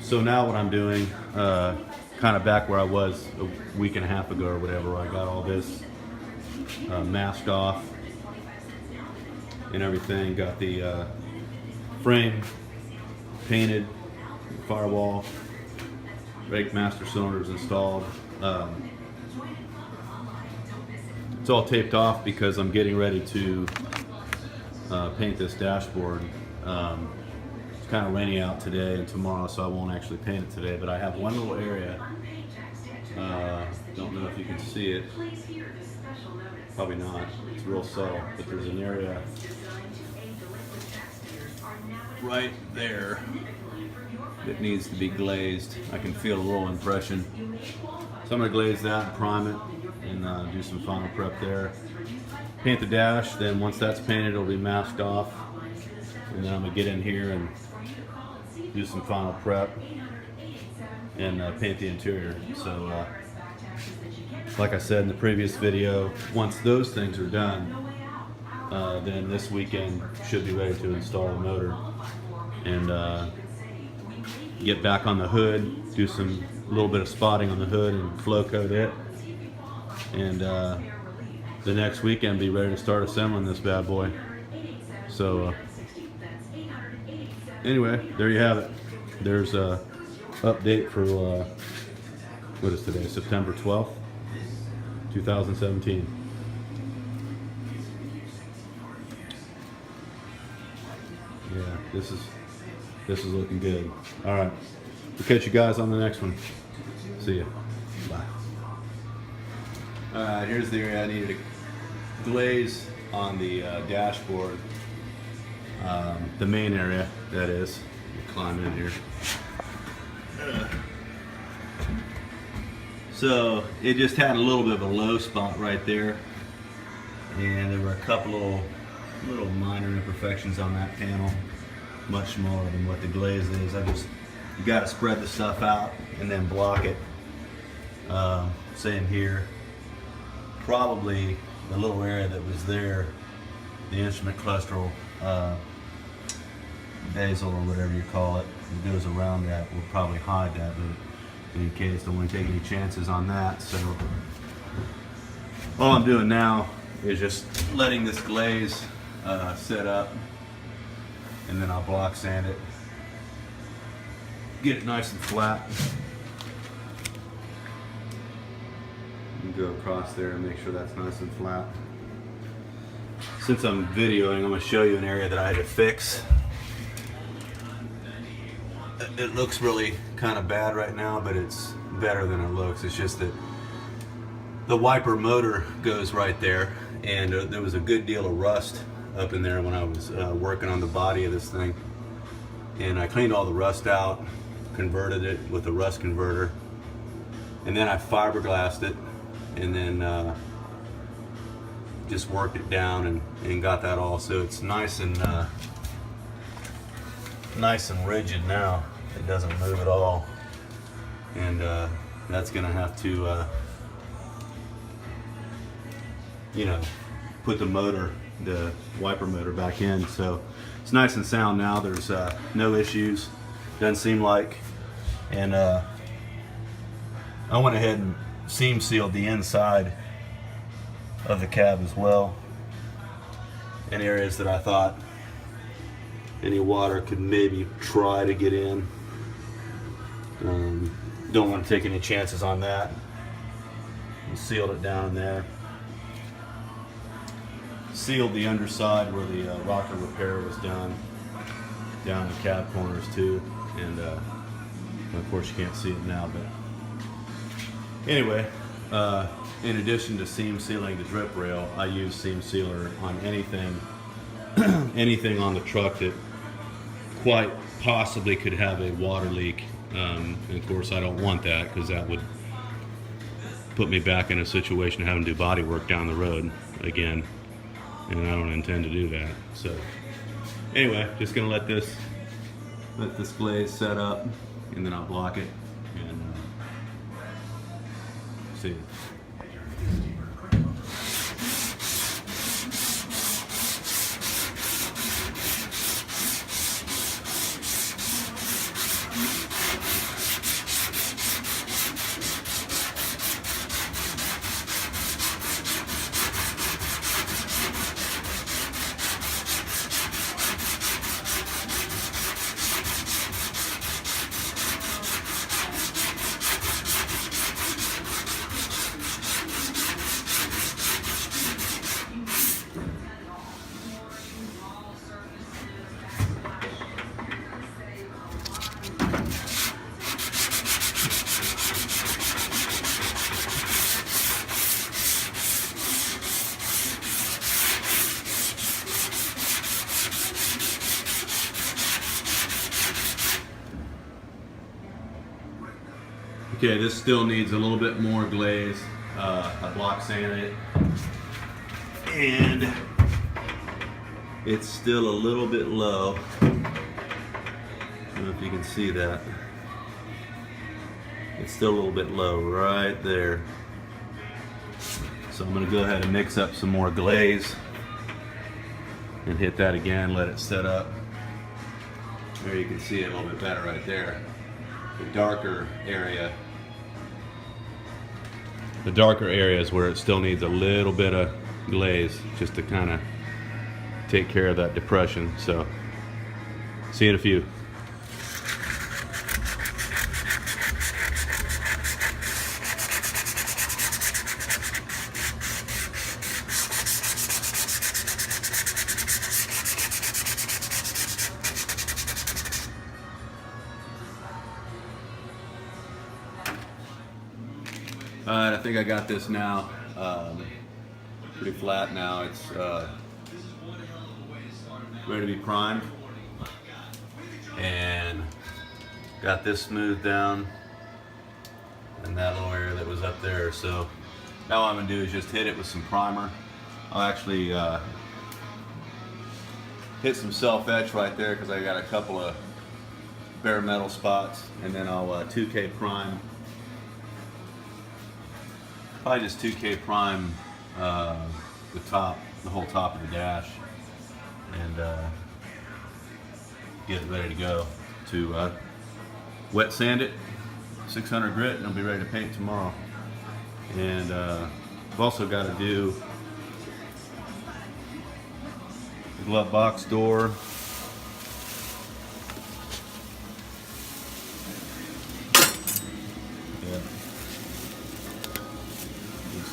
So now what I'm doing, kind of back where I was a week and a half ago or whatever, I got all this masked off and everything. Got the frame painted, firewall, rake master cylinders installed. It's all taped off because I'm getting ready to paint this dashboard. It's kind of rainy out today and tomorrow, so I won't actually paint it today, but I have one little area. Don't know if you can see it. Probably not. It's real subtle, but there's an area right there that needs to be glazed. I can feel a little impression. So I'm going to glaze that and prime it and do some final prep there. Paint the dash, then once that's painted it'll be masked off. And then I'm going to get in here and do some final prep and paint the interior. So like I said in the previous video, once those things are done, then this weekend should be ready to install the motor and get back on the hood, do some little bit of spotting on the hood and flow coat it, and the next weekend be ready to start assembling this bad boy. So anyway, there you have it. There's a update for what is today, September 12th, 2017. Yeah, this is looking good. All right, we'll catch you guys on the next one. See ya. Bye. All right, here's the area I needed to glaze on the dashboard. The main area, that is. Climb in here. So it just had a little bit of a low spot right there, and there were a couple little minor imperfections on that panel, much smaller than what the glaze is. You got to spread the stuff out and then block it. Same here. Probably the little area that was there, the instrument cluster bezel or whatever you call it, that goes around that, will probably hide that, but in case, don't want to take any chances on that. So all I'm doing now is just letting this glaze set up, and then I'll block sand it, get it nice and flat, and go across there and make sure that's nice and flat. Since I'm videoing, I'm going to show you an area that I had to fix. It looks really kind of bad right now, but it's better than it looks. It's just that the wiper motor goes right there, and there was a good deal of rust up in there when I was working on the body of this thing. And I cleaned all the rust out, converted it with a rust converter, and then I fiberglassed it, and then just worked it down and got that all so it's nice and rigid now. It doesn't move at all, and that's gonna have to put the wiper motor back in. So it's nice and sound now. There's no issues, doesn't seem like. And I went ahead and seam sealed the inside of the cab as well, in areas that I thought any water could maybe try to get in. Don't want to take any chances on that. Sealed it down in there. Sealed the underside where the rocker repair was done, down the cab corners too, and of course you can't see it now, but anyway, in addition to seam sealing the drip rail, I use seam sealer on anything anything on the truck that quite possibly could have a water leak. And of course I don't want that, because that would put me back in a situation of having to do body work down the road again, and I don't intend to do that. So anyway, just gonna let this glaze set up, and then I'll block it and see. Okay, this still needs a little bit more glaze. I block sanded it, and it's still a little bit low. I don't know if you can see that. It's still a little bit low right there. So I'm going to go ahead and mix up some more glaze and hit that again, let it set up. There you can see it a little bit better right there. The darker area is where it still needs a little bit of glaze just to kind of take care of that depression. So see you in a few. Alright, I think I got this now. Pretty flat now. It's ready to be primed. And got this smoothed down and that little area that was up there. So now what I'm going to do is just hit it with some primer. I'll actually hit some self-etch right there because I got a couple of bare metal spots, and then I'll 2K prime. Probably just 2K prime the whole top of the dash, and get it ready to go. To wet sand it, 600 grit, and I'll be ready to paint tomorrow. And I've also got to do the glove box door.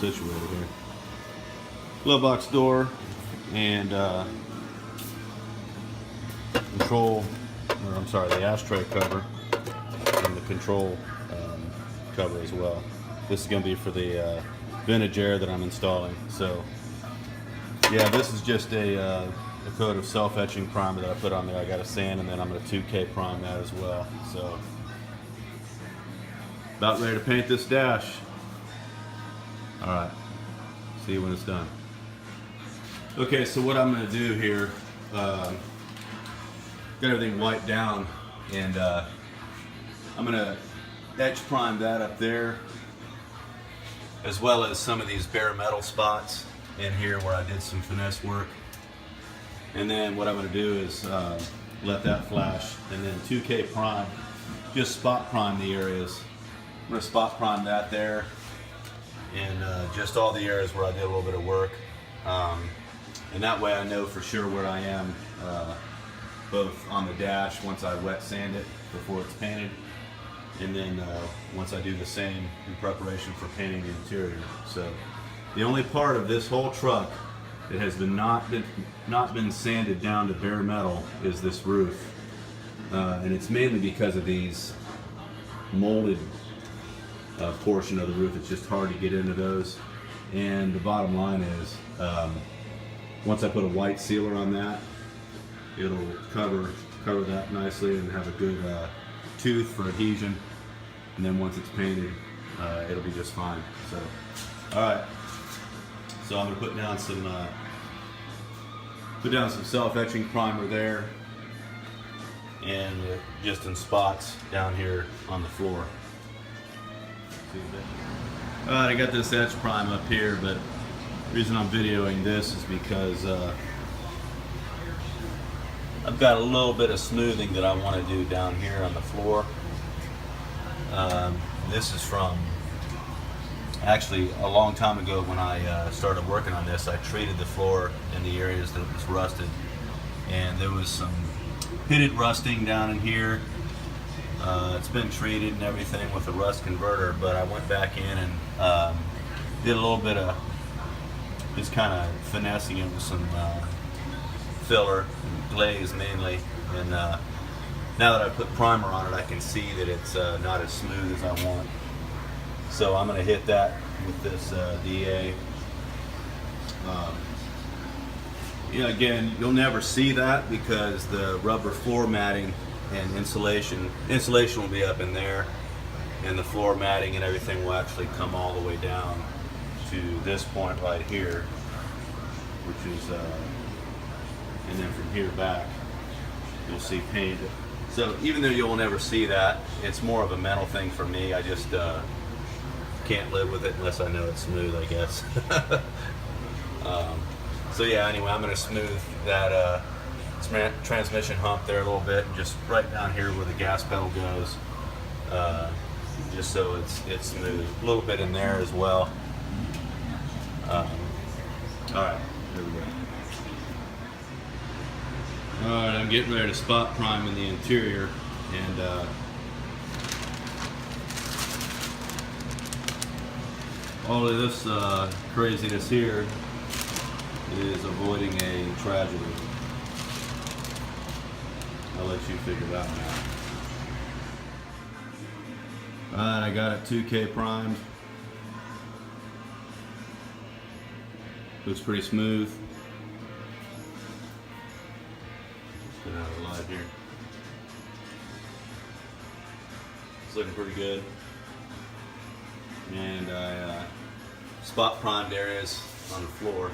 Situated here. Glove box door and the ashtray cover and the control cover as well. This is going to be for the vintage air that I'm installing. So yeah, this is just a coat of self-etching primer that I put on there. I got a sand, and then I'm going to 2K prime that as well. So about ready to paint this dash. Alright, see you when it's done. Okay, so what I'm going to do here, got everything wiped down, and I'm going to etch prime that up there, as well as some of these bare metal spots in here where I did some finesse work. And then what I'm going to do is let that flash, and then 2K prime, just spot prime the areas. I'm going to spot prime that there, and just all the areas where I did a little bit of work, and that way I know for sure where I am, both on the dash once I wet sand it before it's painted, and then once I do the same in preparation for painting the interior. So the only part of this whole truck that has not been sanded down to bare metal is this roof, and it's mainly because of these molded portion of the roof. It's just hard to get into those, and the bottom line is once I put a white sealer on that, it'll cover that nicely and have a good tooth for adhesion, and then once it's painted, it'll be just fine. So alright, so I'm going to put down some self-etching primer there, and just in spots down here on the floor. Alright, I got this etch prime up here, but the reason I'm videoing this is because I've got a little bit of smoothing that I want to do down here on the floor. This is from actually a long time ago when I started working on this. I treated the floor in the areas that was rusted, and there was some pitted rusting down in here. It's been treated and everything with a rust converter, but I went back in and did a little bit of just kind of finessing it with some filler and glaze mainly. And now that I put primer on it, I can see that it's not as smooth as I want. So I'm going to hit that with this DA. Again, you'll never see that because the rubber floor matting and insulation will be up in there, and the floor matting and everything will actually come all the way down to this point right here, which is and then from here back you'll see paint. So even though you'll never see that, it's more of a mental thing for me. I just can't live with it unless I know it's smooth, I guess. So yeah, anyway, I'm going to smooth that transmission hump there a little bit, just right down here where the gas pedal goes, just so it's smooth. A little bit in there as well. All right, there we go. All right, I'm getting ready to spot prime in the interior, and all of this craziness here is avoiding a tragedy. I'll let you figure that one out. Alright, I got it 2K primed. Looks pretty smooth. Get out of the light here. It's looking pretty good. And I spot primed areas on the floor.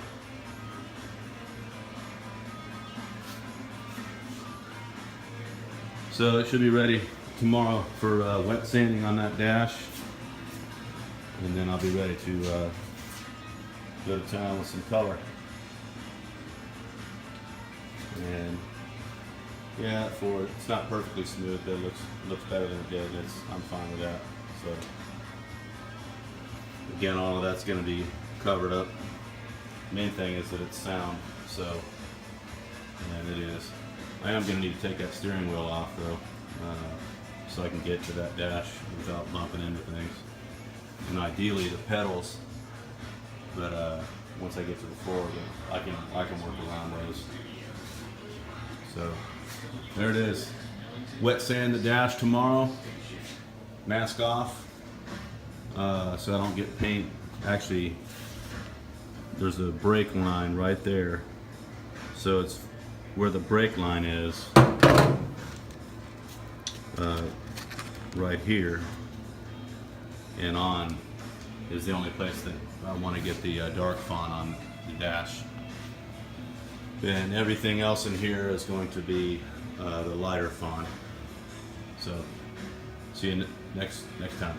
So it should be ready tomorrow for wet sanding on that dash, and then I'll be ready to go to town with some color. And yeah, it's not perfectly smooth, but it looks better than it did. I'm fine with that. So again, all of that's going to be covered up. Main thing is that it's sound. So, and it is. I am going to need to take that steering wheel off though, so I can get to that dash without bumping into things. And ideally the pedals, but once I get to the floor, I can work around those. So there it is. Wet sand the dash tomorrow. Mask off, so I don't get paint. Actually, there's a brake line right there, so it's where the brake line is, right here, and on is the only place that I want to get the dark font on the dash. And everything else in here is going to be the lighter font. So see you next time.